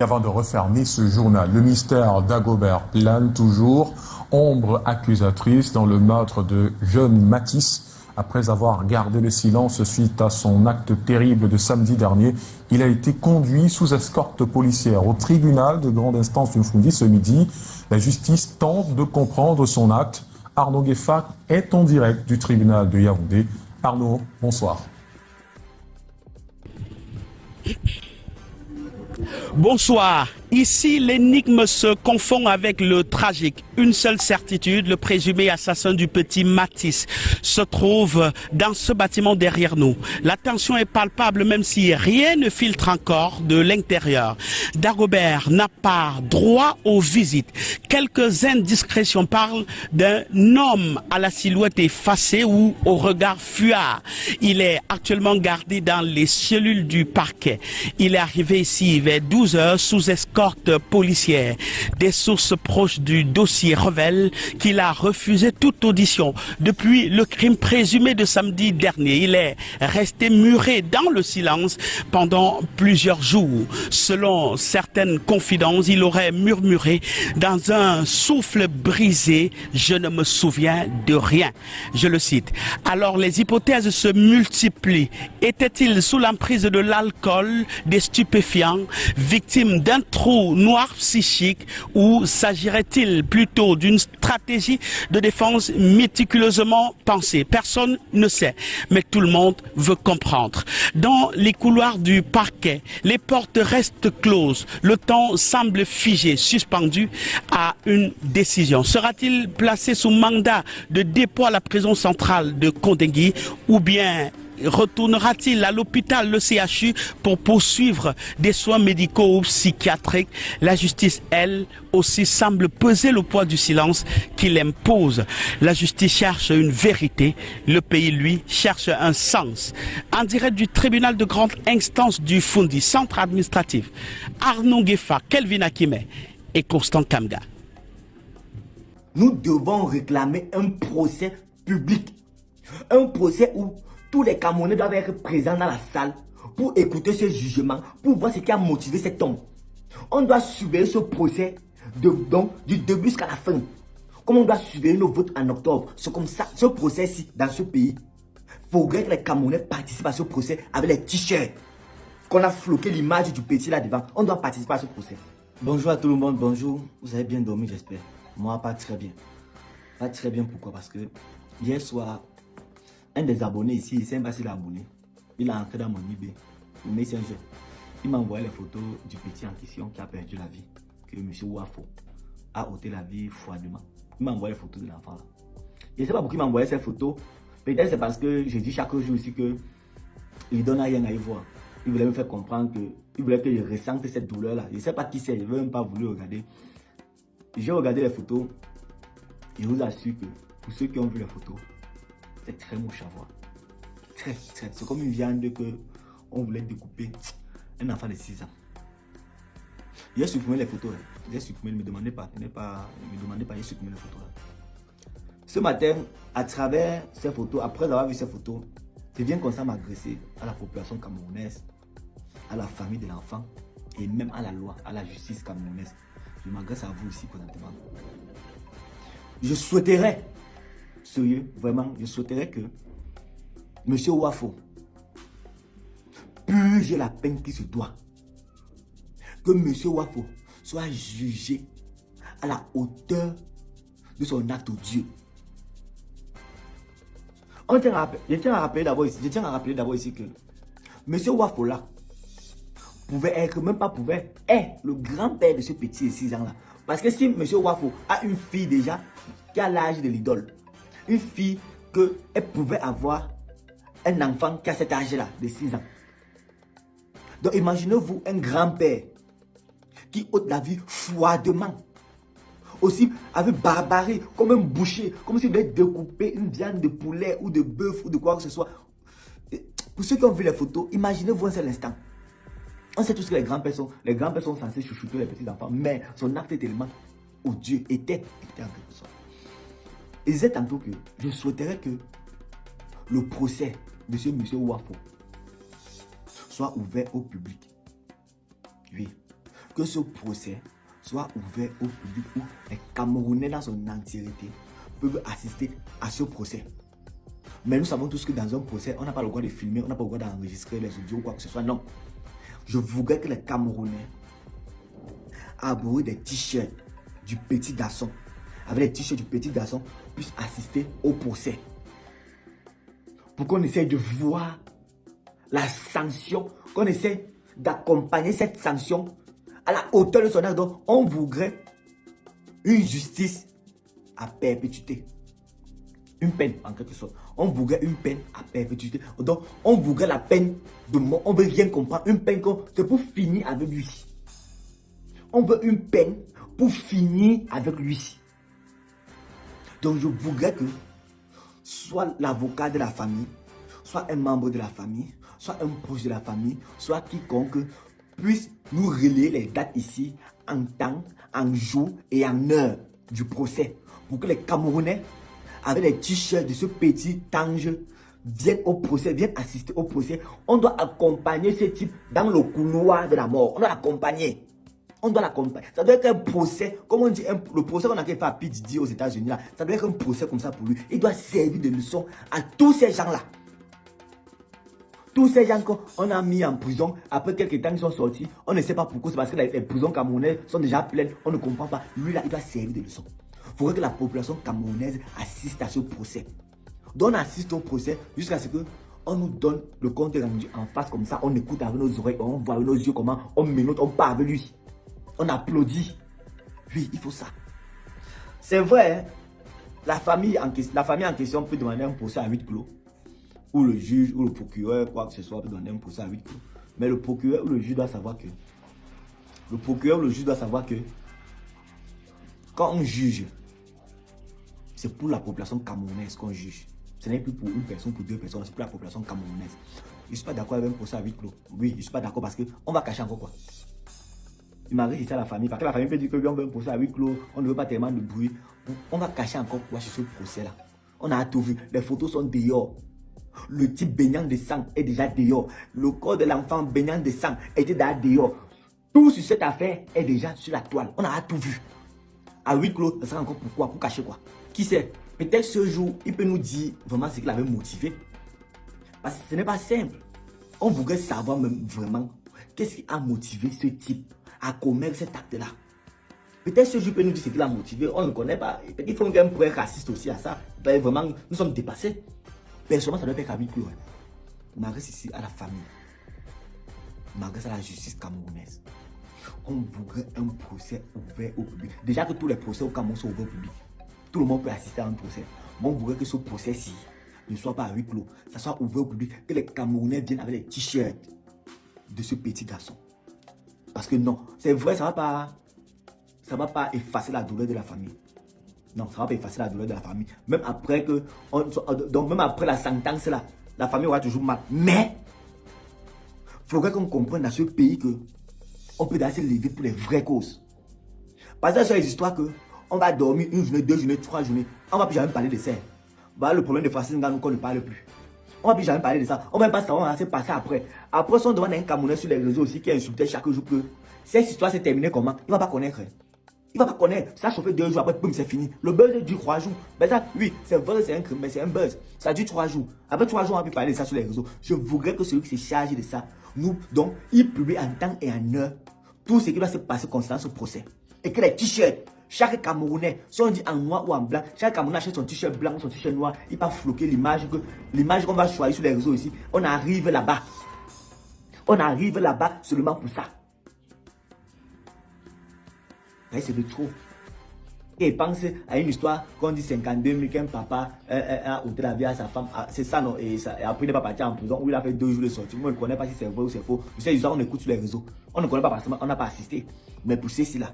Avant de refermer ce journal, le mystère d'Agobert plane toujours, ombre accusatrice dans le meurtre de jeune Matisse. Après avoir gardé le silence suite à son acte terrible de samedi dernier, il a été conduit sous escorte policière au tribunal de grande instance de Mfoundi ce midi. La justice tente de comprendre son acte. Arnaud Gueffa est en direct du tribunal de Yaoundé. Arnaud, bonsoir. Bonsoir. Ici, l'énigme se confond avec le tragique. Une seule certitude, le présumé assassin du petit Matisse se trouve dans ce bâtiment derrière nous. La tension est palpable même si rien ne filtre encore de l'intérieur. Dagobert n'a pas droit aux visites. Quelques indiscrétions parlent d'un homme à la silhouette effacée ou au regard fuyard. Il est actuellement gardé dans les cellules du parquet. Il est arrivé ici vers 12 heures sous escorte policière. Des sources proches du dossier révèlent qu'il a refusé toute audition depuis le crime présumé de samedi dernier. Il est resté muré dans le silence pendant plusieurs jours. Selon certaines confidences, il aurait murmuré dans un souffle brisé: je ne me souviens de rien. Je le cite. Alors les hypothèses se multiplient. Était-il sous l'emprise de l'alcool, des stupéfiants, victime d'un trou noir psychique, ou s'agirait-il plutôt d'une stratégie de défense méticuleusement pensée? Personne ne sait, mais tout le monde veut comprendre. Dans les couloirs du parquet, les portes restent closes. Le temps semble figé, suspendu à une décision. Sera-t-il placé sous mandat de dépôt à la prison centrale de Kondengui, ou bien retournera-t-il à l'hôpital, le CHU, pour poursuivre des soins médicaux ou psychiatriques? La justice, elle aussi, semble peser le poids du silence qu'il impose. La justice cherche une vérité, le pays, lui, cherche un sens. En direct du tribunal de grande instance du Mfoundi, centre administratif, Arnaud Gueffa, Kelvin Akime et Constant Kamga. Nous devons réclamer un procès public. Un procès où tous les Camerounais doivent être présents dans la salle pour écouter ce jugement, pour voir ce qui a motivé cet homme. On doit surveiller ce procès du début jusqu'à la fin. Comme on doit surveiller nos votes en octobre. C'est comme ça, ce procès-ci, dans ce pays, il faudrait que les Camerounais participent à ce procès avec les t-shirts. Qu'on a floqué l'image du petit là devant. On doit participer à ce procès. Bonjour à tout le monde, bonjour. Vous avez bien dormi, j'espère. Moi, pas très bien. Pas très bien, pourquoi? Parce que hier soir, un des abonnés ici, il ne sait pas s'il est abonné. Il a entré dans mon eBay, le Messenger. Il m'a envoyé les photos du petit en question qui a perdu la vie, que M. Wafo a ôté la vie froidement. Il m'a envoyé les photos de l'enfant là. Je ne sais pas pourquoi il m'a envoyé ces photos. Peut-être c'est parce que je dis chaque jour aussi que il donne rien à y voir. Il voulait me faire comprendre qu'il voulait que je ressente cette douleur là. Je ne sais pas qui c'est, je ne veux même pas voulu regarder. J'ai regardé les photos. Je vous assure que pour ceux qui ont vu les photos, c'est très moche à voir. Très. C'est comme une viande que on voulait découper un enfant de 6 ans. J'ai supprimé les photos. J'ai supprimé, ne me demandez pas. J'ai supprimé les photos. Ce matin, à travers ces photos, après avoir vu ces photos, je viens comme ça m'agresser à la population camerounaise, à la famille de l'enfant et même à la loi, à la justice camerounaise. Je m'agresse à vous ici présentement. Je souhaiterais, sérieux, vraiment, je souhaiterais que M. Wafo purge la peine qui se doit. Que M. Wafo soit jugé à la hauteur de son acte odieux. Je tiens à rappeler d'abord ici que M. Wafo là pouvait être, même pas pouvait, est le grand-père de ce petit de 6 ans là. Parce que si M. Wafo a une fille déjà qui a l'âge de l'idole, une fille qu'elle pouvait avoir un enfant qui a cet âge-là, de 6 ans. Donc imaginez-vous un grand-père qui ôte la vie froidement. Aussi avec barbarie, comme un boucher, comme s'il voulait découper une viande de poulet ou de bœuf ou de quoi que ce soit. Pour ceux qui ont vu les photos, imaginez-vous un seul instant. On sait tous que les grands-pères sont censés chouchouter les petits enfants, mais son acte est tellement odieux, était en quelque sorte. Et je disais tantôt que je souhaiterais que le procès de ce monsieur Wafo soit ouvert au public. Oui. que ce procès soit ouvert au public où les Camerounais dans son entièreté peuvent assister à ce procès. Mais nous savons tous que dans un procès, on n'a pas le droit de filmer, on n'a pas le droit d'enregistrer les audios ou quoi que ce soit. Non. Je voudrais que les Camerounais abordent des t-shirts du petit garçon, avec les t-shirts du petit garçon, puissent assister au procès. Pour qu'on essaie de voir la sanction, qu'on essaie d'accompagner cette sanction à la hauteur de son âge. Donc, on voudrait une justice à perpétuité. Une peine, en quelque sorte. On voudrait une peine à perpétuité. Donc, on voudrait la peine de mort. On veut rien comprendre. Une peine, c'est pour finir avec lui. On veut une peine pour finir avec lui. Donc, je voudrais que soit l'avocat de la famille, soit un membre de la famille, soit un proche de la famille, soit quiconque puisse nous relayer les dates ici en temps, en jour et en heure du procès. Pour que les Camerounais, avec les t-shirts de ce petit ange, viennent au procès, viennent assister au procès. On doit accompagner ce type dans le couloir de la mort. On doit l'accompagner. On doit l'accompagner. Ça doit être un procès, comme on dit, le procès qu'on a fait à P. Diddy aux États-Unis, là, ça doit être un procès comme ça pour lui. Il doit servir de leçon à tous ces gens-là. Tous ces gens qu'on a mis en prison, après quelques temps ils sont sortis, on ne sait pas pourquoi, c'est parce que les prisons camerounaises sont déjà pleines, on ne comprend pas. Lui là, il doit servir de leçon. Il faudrait que la population camerounaise assiste à ce procès. Donc on assiste au procès jusqu'à ce qu'on nous donne le compte rendu en face comme ça, on écoute avec nos oreilles, on voit avec nos yeux comment on menote, on parle avec lui. On applaudit. Oui, il faut ça. C'est vrai, hein? La famille en question peut demander un procès à 8 clos. Ou le juge, ou le procureur, quoi que ce soit, peut demander un procès à 8 clos. Mais le procureur ou le juge doit savoir que... Le procureur ou le juge doit savoir que... Quand on juge, c'est pour la population camerounaise qu'on juge. Ce n'est plus pour une personne, pour deux personnes, c'est pour la population camerounaise. Je ne suis pas d'accord avec un procès à 8 clos. Oui, je ne suis pas d'accord parce qu'on va cacher encore quoi. Il m'arrive ici à la famille, parce que la famille peut dire que on veut un procès à 8 clos, on ne veut pas tellement de bruit. On va cacher encore quoi sur ce procès-là. On a tout vu, les photos sont dehors. Le type baignant de sang est déjà dehors. Le corps de l'enfant baignant de sang était déjà dehors. Tout sur cette affaire est déjà sur la toile. On a tout vu. À 8 clos, ça sera encore pourquoi? Pour cacher quoi? Qui sait? Peut-être ce jour, il peut nous dire vraiment ce qu'il avait motivé. Parce que ce n'est pas simple. On voudrait savoir même vraiment qu'est-ce qui a motivé ce type à commettre cet acte-là. Peut-être ce jour peut nous dire ce qu'il a motivé. On ne connaît pas. Peut-être qu'il faut un peu être raciste aussi à ça. Vraiment, nous sommes dépassés. Personnellement, ça doit être qu'à 8 clos. M'adresse ici à la famille. M'adresse à la justice camerounaise. On voudrait un procès ouvert au public. Déjà que tous les procès au Cameroun sont ouverts au public. Tout le monde peut assister à un procès. Mais on voudrait que ce procès-ci ne soit pas à 8 clos. Ça soit ouvert au public. Que les Camerounais viennent avec les t-shirts de ce petit garçon. Parce que non, c'est vrai, ça ne va pas effacer la douleur de la famille. Non, ça ne va pas effacer la douleur de la famille. Même après donc même après la sentence là, la famille aura toujours mal. Mais, il faudrait qu'on comprenne dans ce pays que on peut se lever pour les vraies causes. Parce que sur les histoires que on va dormir une journée, 2 journées, 3 journées, on ne va plus jamais parler de ça. Voilà le problème de Francis Ngannou qu'on ne parle plus. On ne va plus jamais parler de ça. On ne va pas savoir, on va se passer après. Après, si on demande à un Camerounais sur les réseaux aussi qui a insulté chaque jour que cette histoire s'est terminée comment, il ne va pas connaître. Il ne va pas connaître. Ça a chauffé 2 jours, après, boum, c'est fini. Le buzz dure 3 jours. Ben ça, oui, c'est vrai, c'est un crime, mais c'est un buzz. Ça dure 3 jours. Après 3 jours, on va plus parler de ça sur les réseaux. Je voudrais que celui qui s'est chargé de ça, donc, il publie en temps et en heure tout ce qui doit se passer concernant ce procès. Et que les t-shirts, chaque Camerounais, si on dit en noir ou en blanc, chaque Camerounais achète son t-shirt blanc ou son t-shirt noir, il va floquer l'image qu'on va choisir sur les réseaux ici. On arrive là-bas. On arrive là-bas seulement pour ça. C'est de trop. Et pense à une histoire qu'on dit 52 000 qu'un papa a ôté la vie à sa femme. C'est ça, non? Et après, il n'est pas parti en prison où il a fait 2 jours de sortie. Moi, je ne connais pas si c'est vrai ou c'est faux. Ces histoires, on écoute sur les réseaux. On ne connaît pas parce qu'on n'a pas assisté. Mais pour ceci-là,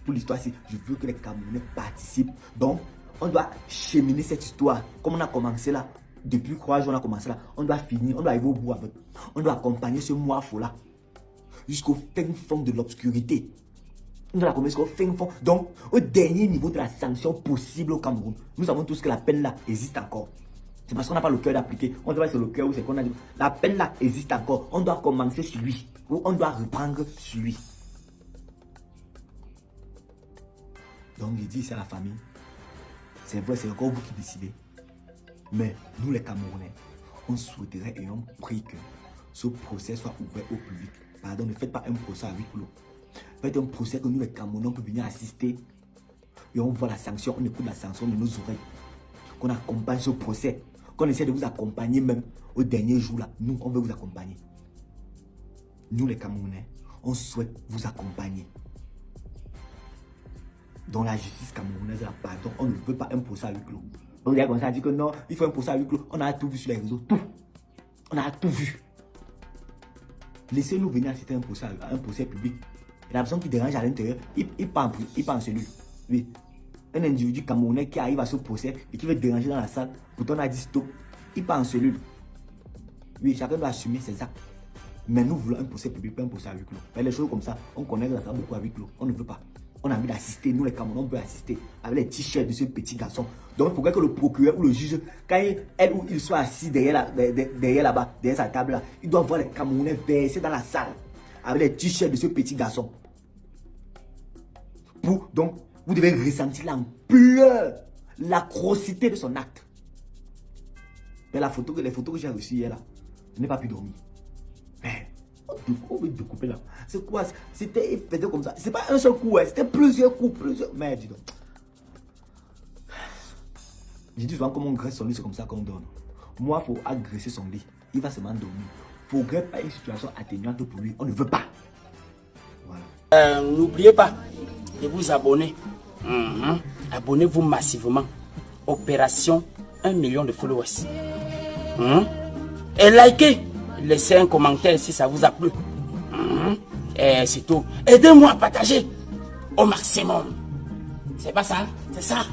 pour l'histoire-ci, je veux que les Camerounais participent. Donc, on doit cheminer cette histoire. Comme on a commencé là, depuis 3 jours, on a commencé là. On doit finir, on doit arriver au bout avec. On doit accompagner ce mois-faux-là jusqu'au fin fond de l'obscurité. On doit commencer jusqu'au fin fond. Donc, au dernier niveau de la sanction possible au Cameroun, nous savons tous que la peine là existe encore. C'est parce qu'on n'a pas le cœur d'appliquer. On ne sait pas si c'est le cœur ou c'est qu'on a dit. La peine là existe encore. On doit commencer sur lui. Ou on doit reprendre sur lui. Donc, il dit, c'est la famille. C'est vrai, c'est encore vous qui décidez. Mais nous, les Camerounais, on souhaiterait et on prie que ce procès soit ouvert au public. Pardon, ne faites pas un procès à huis clos. Faites un procès que nous, les Camerounais, on peut venir assister. Et on voit la sanction, on écoute la sanction de nos oreilles. Qu'on accompagne ce procès. Qu'on essaie de vous accompagner même au dernier jour là. Nous, on veut vous accompagner. Nous, les Camerounais, on souhaite vous accompagner. Dans la justice camerounaise, là, pardon, on ne veut pas un procès à huis clos. On dirait comme ça, on dit que non, il faut un procès à huis clos. On a tout vu sur les réseaux, tout. On a tout vu. Laissez-nous venir assister à un procès public. Et la personne qui dérange à l'intérieur, il part en cellule. Oui. Un individu camerounais qui arrive à ce procès et qui veut déranger dans la salle, pourtant on a dit stop, il part en cellule. Oui, chacun doit assumer ses actes. Mais nous voulons un procès public, pas un procès à huis clos. Mais les choses comme ça, on connaît que ça fait beaucoup à huis clos. On ne veut pas. On a envie d'assister, nous les Camerounais, on veut assister avec les t-shirts de ce petit garçon. Donc il faudrait que le procureur ou le juge, quand elle ou il soit assis derrière là-bas, derrière sa table là, il doit voir les Camerounais verser dans la salle avec les t-shirts de ce petit garçon. Donc, vous devez ressentir l'ampleur, l'atrocité de son acte. Mais les photos que j'ai reçues hier là, je n'ai pas pu dormir. Mais on veut découper là. C'est quoi? C'était comme ça. C'est pas un seul coup, c'était plusieurs coups, Mais dis donc. J'ai dit souvent comment on graisse son lit, c'est comme ça qu'on donne. Moi, il faut agresser son lit. Il va se m'endormir. Il ne faudrait pas une situation atténuante pour lui. On ne veut pas. Voilà. N'oubliez pas de vous abonner. Abonnez-vous massivement. Opération 1 million de followers. Et likez. Laissez un commentaire si ça vous a plu. Et c'est tout. Aidez-moi à partager au maximum. C'est pas ça? C'est ça.